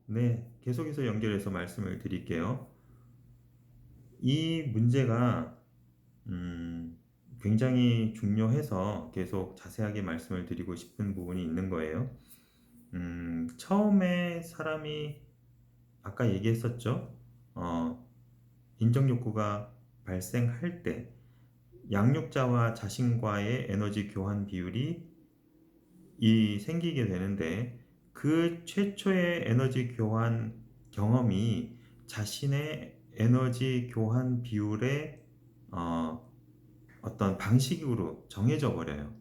네, 계속해서 연결해서 말씀을 드릴게요. 이 문제가 굉장히 중요해서 계속 자세하게 말씀을 드리고 싶은 부분이 있는 거예요. 처음에 사람이 아까 얘기했었죠. 인정 욕구가 발생할 때 양육자와 자신과의 에너지 교환 비율이 생기게 되는데 그 최초의 에너지 교환 경험이 자신의 에너지 교환 비율의 어떤 방식으로 정해져 버려요.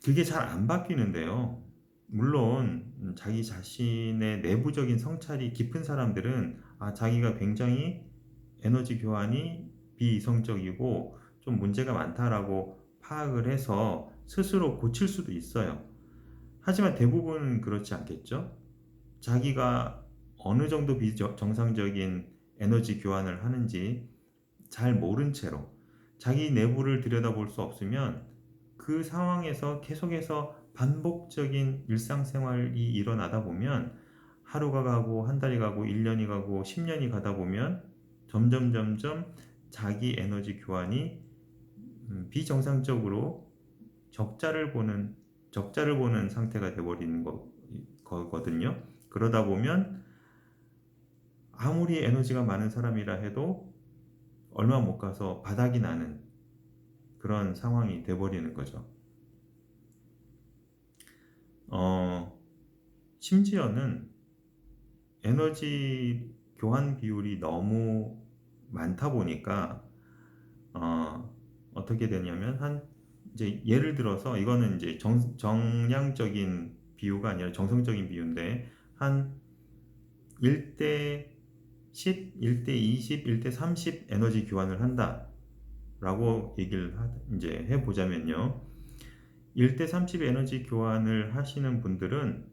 그게 잘 안 바뀌는데요. 물론 자기 자신의 내부적인 성찰이 깊은 사람들은 자기가 굉장히 에너지 교환이 비이성적이고 좀 문제가 많다라고 파악을 해서 스스로 고칠 수도 있어요. 하지만 대부분은 그렇지 않겠죠? 자기가 어느 정도 비정상적인 에너지 교환을 하는지 잘 모른 채로 자기 내부를 들여다볼 수 없으면 그 상황에서 계속해서 반복적인 일상생활이 일어나다 보면 하루가 가고 한 달이 가고 1년이 가고 10년이 가다 보면 점점 자기 에너지 교환이 비정상적으로 적자를 보는 상태가 되어버리는 거거든요. 그러다 보면 아무리 에너지가 많은 사람이라 해도 얼마 못 가서 바닥이 나는 그런 상황이 돼버리는 거죠. 심지어는 에너지 교환 비율이 너무 많다 보니까 어떻게 되냐면 이제 예를 들어서 이거는 이제 정량적인 비유가 아니라 정성적인 비유인데 한 1대 10, 1대 20, 1대 30 에너지 교환을 한다라고 얘기를 이제 해보자면요. 1대 30 에너지 교환을 하시는 분들은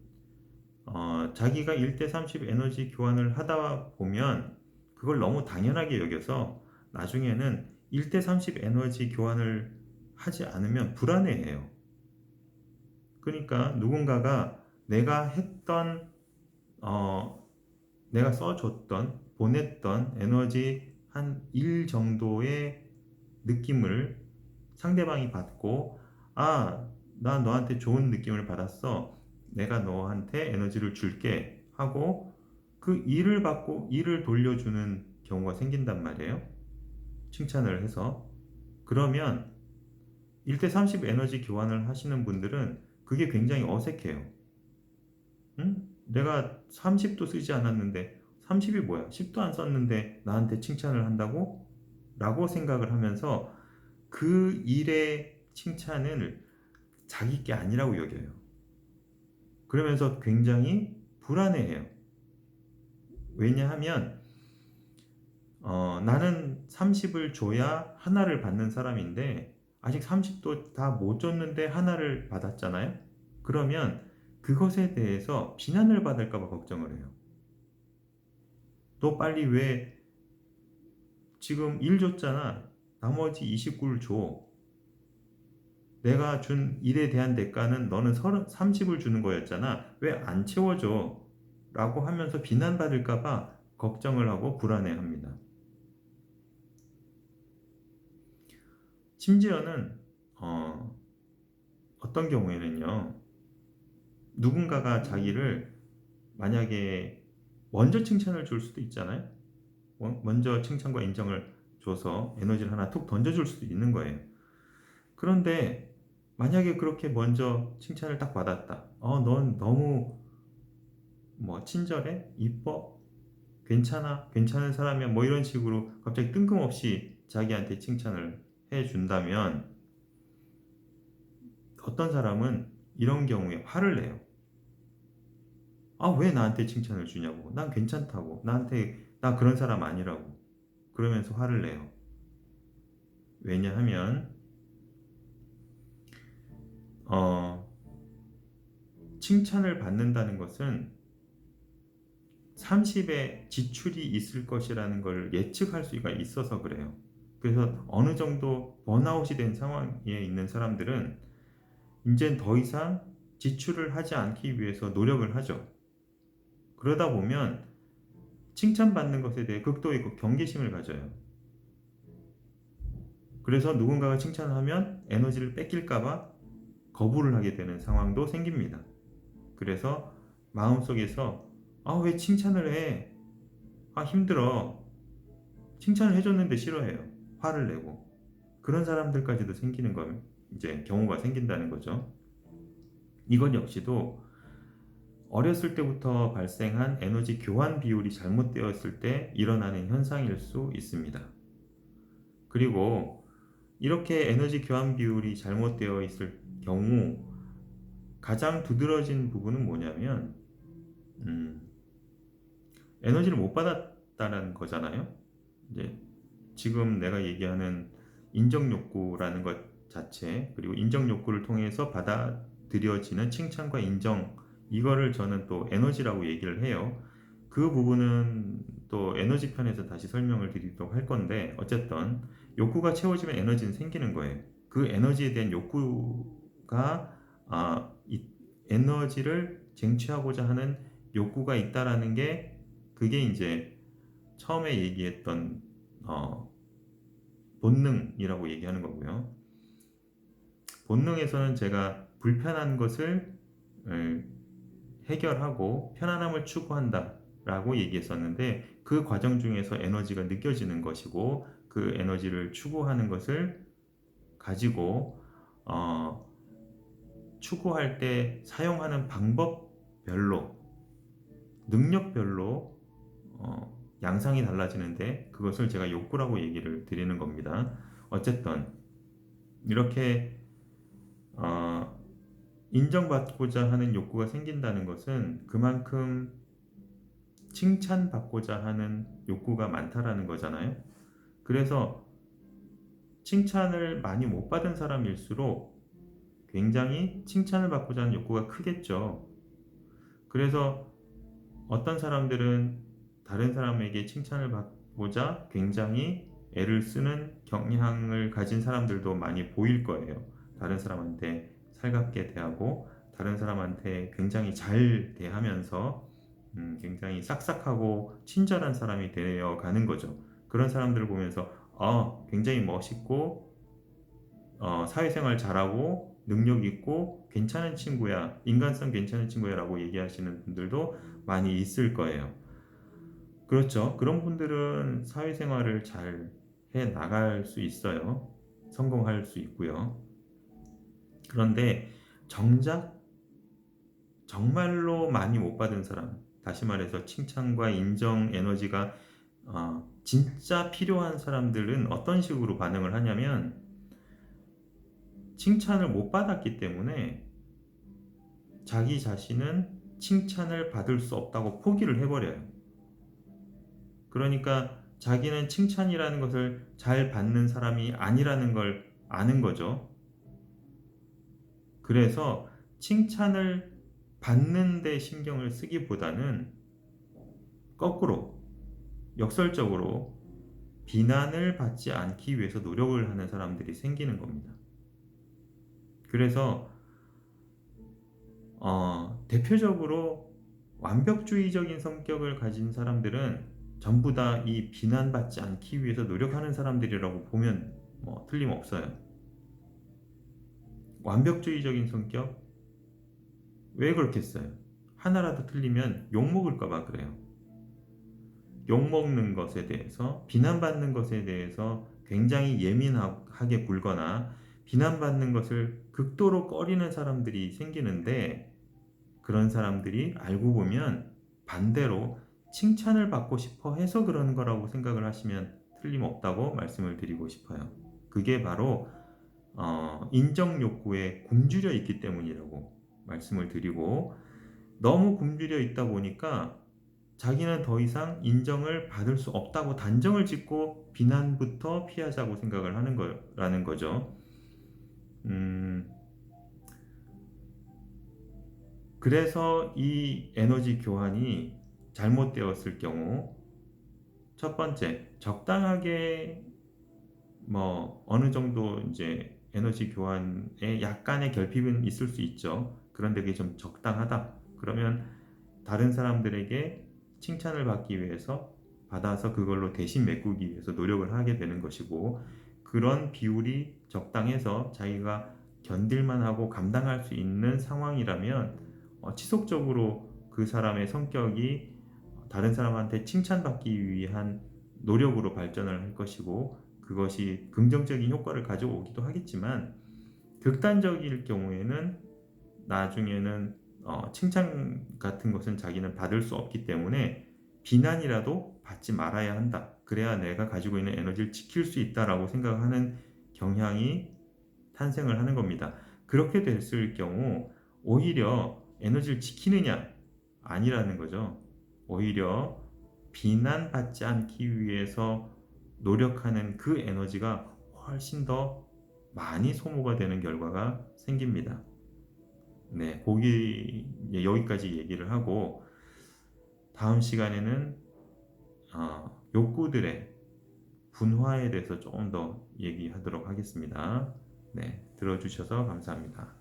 자기가 1대 30 에너지 교환을 하다 보면 그걸 너무 당연하게 여겨서 나중에는 1대 30 에너지 교환을 하지 않으면 불안해해요. 그러니까 누군가가 내가 했던 내가 써줬던 보냈던 에너지 한 1 정도의 느낌을 상대방이 받고 나 너한테 좋은 느낌을 받았어. 내가 너한테 에너지를 줄게 하고 그 일을 받고 일을 돌려주는 경우가 생긴단 말이에요. 칭찬을 해서. 그러면 1대 30 에너지 교환을 하시는 분들은 그게 굉장히 어색해요. 응? 내가 30도 쓰지 않았는데 30이 뭐야? 10도 안 썼는데 나한테 칭찬을 한다고? 라고 생각을 하면서 그 일의 칭찬을 자기 게 아니라고 여겨요. 그러면서 굉장히 불안해해요. 왜냐하면 나는 30을 줘야 하나를 받는 사람인데 아직 30도 다 못 줬는데 하나를 받았잖아요. 그러면 그것에 대해서 비난을 받을까 봐 걱정을 해요. 너 빨리 왜 지금 1 줬잖아. 나머지 29를 줘. 내가 준 일에 대한 대가는 너는 30을 주는 거였잖아. 왜 안 채워줘? 라고 하면서 비난받을까봐 걱정을 하고 불안해합니다. 심지어는 어떤 경우에는요. 누군가가 자기를 만약에 먼저 칭찬을 줄 수도 있잖아요. 먼저 칭찬과 인정을 줘서 에너지를 하나 툭 던져줄 수도 있는 거예요. 그런데 만약에 그렇게 먼저 칭찬을 딱 받았다. 넌 너무 친절해? 이뻐? 괜찮아? 괜찮은 사람이야? 뭐 이런 식으로 갑자기 뜬금없이 자기한테 칭찬을 해준다면 어떤 사람은 이런 경우에 화를 내요. 왜 나한테 칭찬을 주냐고. 난 괜찮다고. 나 그런 사람 아니라고. 그러면서 화를 내요. 왜냐하면, 어, 칭찬을 받는다는 것은 30의 지출이 있을 것이라는 걸 예측할 수가 있어서 그래요. 그래서 어느 정도 번아웃이 된 상황에 있는 사람들은 이제 더 이상 지출을 하지 않기 위해서 노력을 하죠. 그러다 보면 칭찬받는 것에 대해 극도 있고 경계심을 가져요. 그래서 누군가가 칭찬을 하면 에너지를 뺏길까봐 거부를 하게 되는 상황도 생깁니다. 그래서 마음속에서 왜 칭찬을 해? 힘들어. 칭찬을 해줬는데 싫어해요. 화를 내고. 그런 사람들까지도 생기는 건 이제 경우가 생긴다는 거죠. 이것 역시도 어렸을 때부터 발생한 에너지 교환 비율이 잘못되었을 때 일어나는 현상일 수 있습니다. 그리고 이렇게 에너지 교환 비율이 잘못되어 있을 경우 가장 두드러진 부분은 뭐냐면 에너지를 못 받았다는 거잖아요. 이제 지금 내가 얘기하는 인정 욕구라는 것 자체, 그리고 인정 욕구를 통해서 받아들여지는 칭찬과 인정, 이거를 저는 또 에너지라고 얘기를 해요. 그 부분은 또 에너지 편에서 다시 설명을 드리도록 할 건데, 어쨌든 욕구가 채워지면 에너지는 생기는 거예요. 그 에너지에 대한 욕구가 이 에너지를 쟁취하고자 하는 욕구가 있다라는 게, 그게 이제 처음에 얘기했던 본능이라고 얘기하는 거고요. 본능에서는 제가 불편한 것을 해결하고 편안함을 추구한다 라고 얘기했었는데, 그 과정 중에서 에너지가 느껴지는 것이고, 그 에너지를 추구하는 것을 가지고 추구할 때 사용하는 방법별로, 능력별로 양상이 달라지는데, 그것을 제가 욕구라고 얘기를 드리는 겁니다. 어쨌든 이렇게 인정받고자 하는 욕구가 생긴다는 것은 그만큼 칭찬받고자 하는 욕구가 많다라는 거잖아요. 그래서 칭찬을 많이 못 받은 사람일수록 굉장히 칭찬을 받고자 하는 욕구가 크겠죠. 그래서 어떤 사람들은 다른 사람에게 칭찬을 받고자 굉장히 애를 쓰는 경향을 가진 사람들도 많이 보일 거예요. 다른 사람한테 살갑게 대하고 다른 사람한테 굉장히 잘 대하면서 굉장히 싹싹하고 친절한 사람이 되어 가는 거죠. 그런 사람들을 보면서 굉장히 멋있고 사회생활 잘하고 능력 있고 괜찮은 친구야, 인간성 괜찮은 친구야 라고 얘기하시는 분들도 많이 있을 거예요. 그렇죠. 그런 분들은 사회생활을 잘 해 나갈 수 있어요. 성공할 수 있고요. 그런데 정작 정말로 많이 못 받은 사람, 다시 말해서 칭찬과 인정 에너지가 진짜 필요한 사람들은 어떤 식으로 반응을 하냐면, 칭찬을 못 받았기 때문에 자기 자신은 칭찬을 받을 수 없다고 포기를 해버려요. 그러니까 자기는 칭찬이라는 것을 잘 받는 사람이 아니라는 걸 아는 거죠. 그래서 칭찬을 받는 데 신경을 쓰기보다는 거꾸로 역설적으로 비난을 받지 않기 위해서 노력을 하는 사람들이 생기는 겁니다. 그래서 대표적으로 완벽주의적인 성격을 가진 사람들은 전부 다 이 비난받지 않기 위해서 노력하는 사람들이라고 보면 틀림없어요. 완벽주의적인 성격? 왜 그렇겠어요? 하나라도 틀리면 욕먹을까봐 그래요. 욕먹는 것에 대해서, 비난받는 것에 대해서 굉장히 예민하게 굴거나 비난받는 것을 극도로 꺼리는 사람들이 생기는데, 그런 사람들이 알고 보면 반대로 칭찬을 받고 싶어 해서 그러는 거라고 생각을 하시면 틀림없다고 말씀을 드리고 싶어요. 그게 바로 인정 욕구에 굶주려 있기 때문이라고 말씀을 드리고, 너무 굶주려 있다 보니까 자기는 더 이상 인정을 받을 수 없다고 단정을 짓고 비난부터 피하자고 생각을 하는 거라는 거죠. 그래서 이 에너지 교환이 잘못되었을 경우, 첫 번째, 적당하게 어느 정도 이제 에너지 교환에 약간의 결핍은 있을 수 있죠. 그런데 그게 좀 적당하다. 그러면 다른 사람들에게 칭찬을 받기 위해서 받아서 그걸로 대신 메꾸기 위해서 노력을 하게 되는 것이고, 그런 비율이 적당해서 자기가 견딜만 하고 감당할 수 있는 상황이라면 지속적으로 그 사람의 성격이 다른 사람한테 칭찬받기 위한 노력으로 발전을 할 것이고, 그것이 긍정적인 효과를 가져오기도 하겠지만, 극단적일 경우에는 나중에는 칭찬 같은 것은 자기는 받을 수 없기 때문에 비난이라도 받지 말아야 한다. 그래야 내가 가지고 있는 에너지를 지킬 수 있다라고 생각하는 경향이 탄생을 하는 겁니다. 그렇게 됐을 경우 오히려 에너지를 지키느냐 아니라는 거죠. 오히려 비난받지 않기 위해서 노력하는 그 에너지가 훨씬 더 많이 소모가 되는 결과가 생깁니다. 네, 여기까지 얘기를 하고, 다음 시간에는 욕구들의 분화에 대해서 조금 더 얘기하도록 하겠습니다. 네, 들어주셔서 감사합니다.